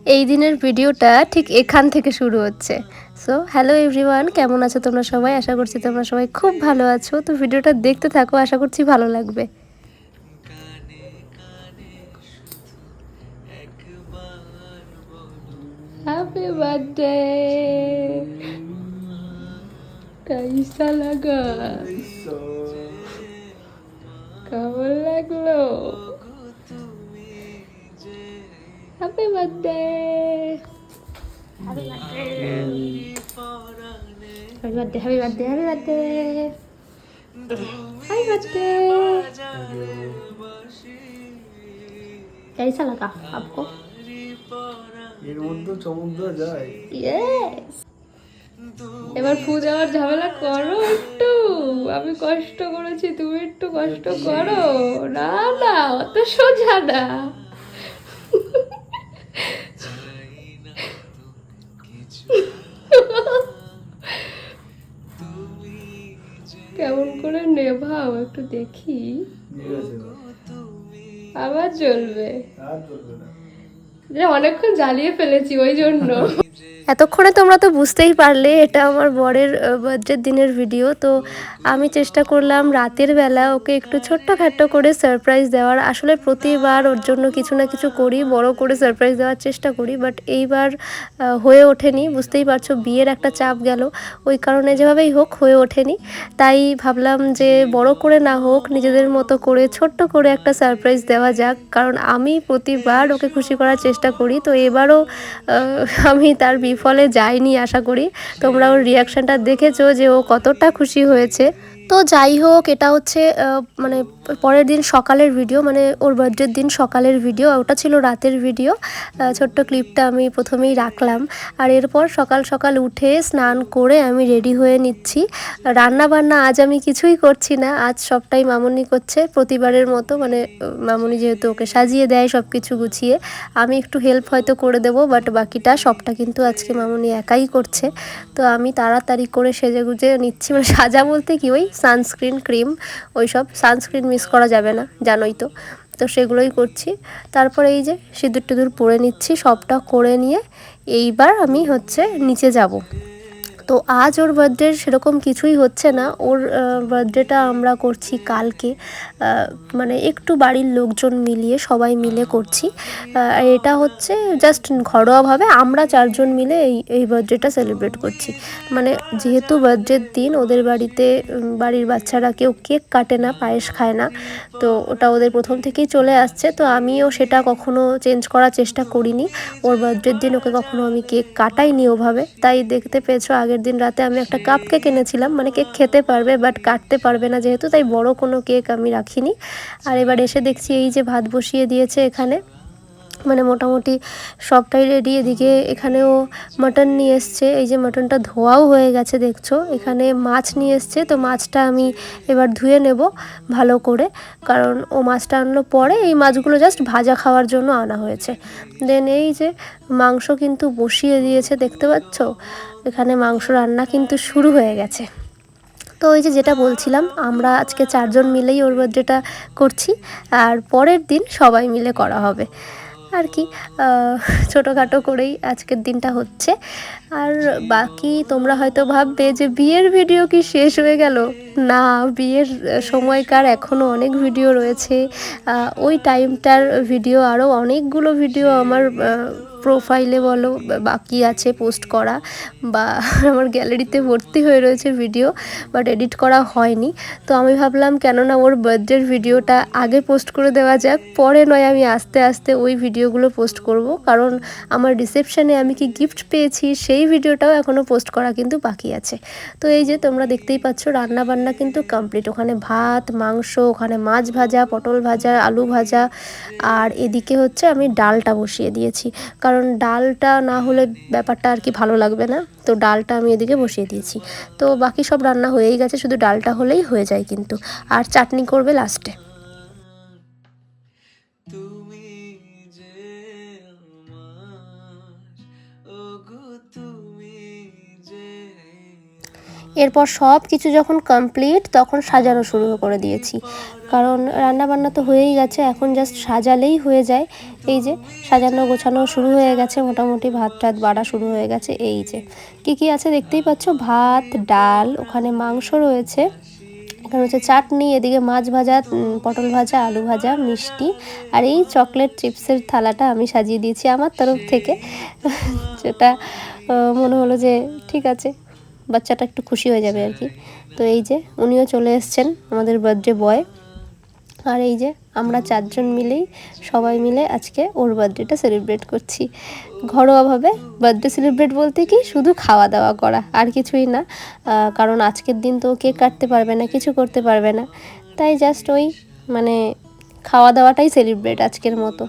এই দিনের ভিডিওটা ঠিক এখান থেকে শুরু হচ্ছে। সো হ্যালো এভরিওয়ান, কেমন আছো তোমরা সবাই? আশা করছি তোমরা সবাই খুব ভালো আছো। তো ভিডিওটা দেখতে থাকো, আশা করছি ভালো লাগবে। Happy birthday. कैसा लगा? কেমন লাগলো? Happy birthday, happy birthday, happy birthday, happy birthday, happy birthday, happy birthday. कैसा लगा आपको? এর মধ্যে চমক দেওয়া যায়? ইয়েস। এবার ফু দেওয়ার ঝামেলা করো একটু। আমি কষ্ট করেছি, তুমি একটু কষ্ট করো। না না, অত সোজা না। কেমন করে নেভাও একটু দেখি। আবার জ্বলবে? আর চলবে না। অনেকক্ষণ জ্বালিয়ে ফেলেছি ওই জন্য। এতক্ষণে তোমরা তো বুঝতেই পারলে এটা আমার বরের বার্থডের দিনের ভিডিও। তো আমি চেষ্টা করলাম রাতের বেলা ওকে একটু ছোট্টখাট্টো করে সারপ্রাইজ দেওয়ার। আসলে প্রতিবার ওর জন্য কিছু না কিছু করি, বড় করে সারপ্রাইজ দেওয়ার চেষ্টা করি, বাট এইবার হয়ে ওঠেনি। বুঝতেই পারছো, বিয়ের একটা চাপ গেল, ওই কারণে যেভাবেই হোক হয়ে ওঠেনি। তাই ভাবলাম যে বড় করে না হোক, নিজেদের মতো করে ছোট্ট করে একটা সারপ্রাইজ দেওয়া যাক, কারণ আমি প্রতিবার ওকে খুশি করার চেষ্টা করি। তো এবারও আমি তার বিফলে যাইনি আশা করি। তোমরা ওর রিয়াকশানটা দেখেছো যে ও কতটা খুশি হয়েছে। তো যাই হোক, এটা হচ্ছে মানে পরের দিন সকালের ভিডিও, মানে ওর বার্থডের দিন সকালের ভিডিও। ওটা ছিল রাতের ভিডিও। ছোট্ট ক্লিপটা আমি প্রথমেই রাখলাম। আর এরপর সকাল সকাল উঠে স্নান করে আমি রেডি হয়ে নিচ্ছি। রান্না বান্না আজ আমি কিছুই করছি না, আজ সবটাই মামুনি করছে প্রতিবারের মতো। মানে মামুনি যেহেতু ওকে সাজিয়ে দেয় সব কিছু গুছিয়ে, আমি একটু হেল্প হয়তো করে দেবো, বাট বাকিটা সবটা কিন্তু আজকে মামুনি একাই করছে। তো আমি তাড়াতাড়ি করে সেজে গুজে নিচ্ছি। মানে সাজা বলতে কি, ওই সানস্ক্রিন ক্রিম, ওই সব সানস্ক্রিন মিস করা যাবে না, জানোই তো। তো সেগুলোই করছি। তারপরে এই যে সিঁদুর টিঁদুর পরে নিচ্ছি, সবটা করে নিয়ে এইবার আমি হচ্ছে নিচে যাব। তো আজ ওর বার্থডে সেরকম কিছুই হচ্ছে না। ওর বার্থডেটা আমরা করছি কালকে, মানে একটু বাড়ির লোকজন মিলিয়ে সবাই মিলে করছি। এটা হচ্ছে জাস্ট ঘরোয়াভাবে আমরা চারজন মিলে এই বার্থডেটা সেলিব্রেট করছি। মানে যেহেতু বার্থডের দিন ওদের বাড়িতে বাড়ির বাচ্চারা কেউ কেক কাটে না, পায়েস খায় না, তো ওটা ওদের প্রথম থেকেই চলে আসছে। তো আমিও সেটা কখনো চেঞ্জ করার চেষ্টা করিনি। ওর বার্থডের দিন ওকে কখনো আমি কেক কাটাইনি ওভাবে। তাই দেখতে পেয়েছো আগের দিন রাতে আমি একটা কাপ কেক এনেছিলাম, মানে কেক খেতে পারবে বাট কাটতে পারবে না যেহেতু, তাই বড় কোনো কেক আমি রাখিনি। আর এবার এসে দেখছি এই যে ভাত বসিয়ে দিয়েছে এখানে, মানে মোটামুটি সবটাই রেডি। এদিকে এখানেও মাটন নিয়ে এসছে, এই যে মাটনটা ধোয়াও হয়ে গেছে দেখছো। এখানে মাছ নিয়ে এসছে, তো মাছটা আমি এবার ধুয়ে নেব ভালো করে, কারণ ও মাছটা আনলো পরে। এই মাছগুলো জাস্ট ভাজা খাওয়ার জন্য আনা হয়েছে। দেন এই যে মাংস কিন্তু বসিয়ে দিয়েছে, দেখতে পাচ্ছ এখানে মাংস রান্না কিন্তু শুরু হয়ে গেছে। তো ওই যে যেটা বলছিলাম, আমরা আজকে চারজন মিলেই ওর বার্থডেটা করছি, আর পরের দিন সবাই মিলে করা হবে আর কি। ছোটোখাটো করেই আজকের দিনটা হচ্ছে। আর বাকি তোমরা হয়তো ভাববে যে বিয়ের ভিডিও কি শেষ হয়ে গেল? না, বিয়ের সময়কার এখনও অনেক ভিডিও রয়েছে। ওই টাইমটার ভিডিও, আরও অনেকগুলো ভিডিও আমার প্রোফাইলে বলো বাকি আছে পোস্ট করা, বা আমার গ্যালারিতে ভর্তি হয়ে রয়েছে ভিডিও, বাট এডিট করা হয়নি। তো আমি ভাবলাম কেননা ওর বার্থডের ভিডিওটা আগে পোস্ট করে দেওয়া যাক, পরে নয় আমি আস্তে আস্তে ওই ভিডিওগুলো পোস্ট করব, কারণ আমার রিসেপশানে আমি কি গিফট পেয়েছি সেই ভিডিওটাও এখনও পোস্ট করা কিন্তু বাকি আছে। তো এই যে তোমরা দেখতেই পাচ্ছ রান্না বান্না কিন্তু কমপ্লিট। ওখানে ভাত, মাংস, ওখানে মাছ ভাজা, পটল ভাজা, আলু ভাজা, আর এদিকে হচ্ছে আমি ডালটা বসিয়ে দিয়েছি, কারণ ডালটা না হলে ব্যাপারটা আর কি ভালো লাগবে না। তো ডালটা আমি এদিকে বসিয়ে দিয়েছি। তো বাকি সব রান্না হয়েই গেছে, শুধু ডালটা হলেই হয়ে যায় কিন্তু। আর চাটনি করবে লাস্টে। এরপর সব কিছু যখন কমপ্লিট তখন সাজানো শুরু করে দিয়েছি, কারণ রান্না বান্না তো হয়েই গেছে, এখন জাস্ট সাজালেই হয়ে যায়। এই যে সাজানো গোছানো শুরু হয়ে গেছে, মোটামুটি ভাত টাত বাড়া শুরু হয়ে গেছে। এই যে কী আছে দেখতেই পাচ্ছ, ভাত, ডাল, ওখানে মাংস রয়েছে, এখানে হচ্ছে চাটনি, এদিকে মাছ ভাজা, পটল ভাজা, আলু ভাজা, মিষ্টি, আর এই চকলেট চিপসের থালাটা আমি সাজিয়ে দিয়েছি আমার তরফ থেকে। সেটা মনে হলো যে ঠিক আছে, বাচ্চাটা একটু খুশি হয়ে যাবে আর কি। তো এই যে উনিও চলে এসছেন, আমাদের বার্থডে বয়। আর এই যে আমরা 4 জন মিলেই, সবাই মিলে আজকে ওর বার্থডেটা সেলিব্রেট করছি ঘরোয়াভাবে। বার্থডে সেলিব্রেট বলতে কি, শুধু খাওয়া দাওয়া করা, আর কিছুই না। কারণ আজকের দিন তো কেক কাটতে পারবে না, কিছু করতে পারবে না, তাই জাস্ট ওই মানে খাওয়া দাওয়াটাই সেলিব্রেট আজকের মতো।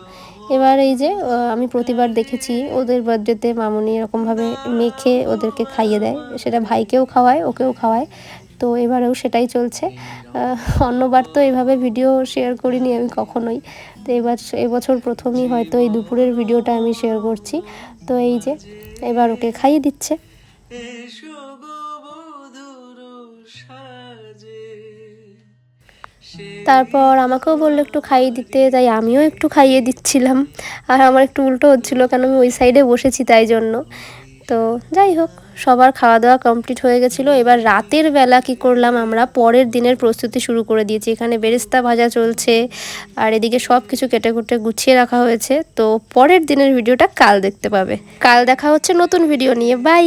এবার এই যে আমি প্রতিবার দেখেছি ওদের বার্থডেতে মামুনি এরকমভাবে মেখে ওদেরকে খাইয়ে দেয়, সেটা ভাইকেও খাওয়ায়, ওকেও খাওয়ায়। তো এবারেও সেটাই চলছে। অন্যবার তো এভাবে ভিডিও শেয়ার করিনি আমি কখনোই, তো এবছর প্রথমই হয়তো এই দুপুরের ভিডিওটা আমি শেয়ার করছি। তো এই যে এবার ওকে খাইয়ে দিচ্ছে। তারপর আমাকেও বললো একটু খাইয়ে দিতে, তাই আমিও একটু খাইয়ে দিচ্ছিলাম। আর আমার একটু উল্টো হচ্ছিলো, কারণ আমি ওই সাইডে বসেছি তাই জন্য। তো যাই হোক, সবার খাওয়া দাওয়া কমপ্লিট হয়ে গেছিলো। এবার রাতের বেলা কি করলাম, আমরা পরের দিনের প্রস্তুতি শুরু করে দিয়েছি। এখানে বেরেস্তা ভাজা চলছে, আর এদিকে সব কিছু কেটে কুটে গুছিয়ে রাখা হয়েছে। তো পরের দিনের ভিডিওটা কাল দেখতে পাবে। কাল দেখা হচ্ছে নতুন ভিডিও নিয়ে। বাই।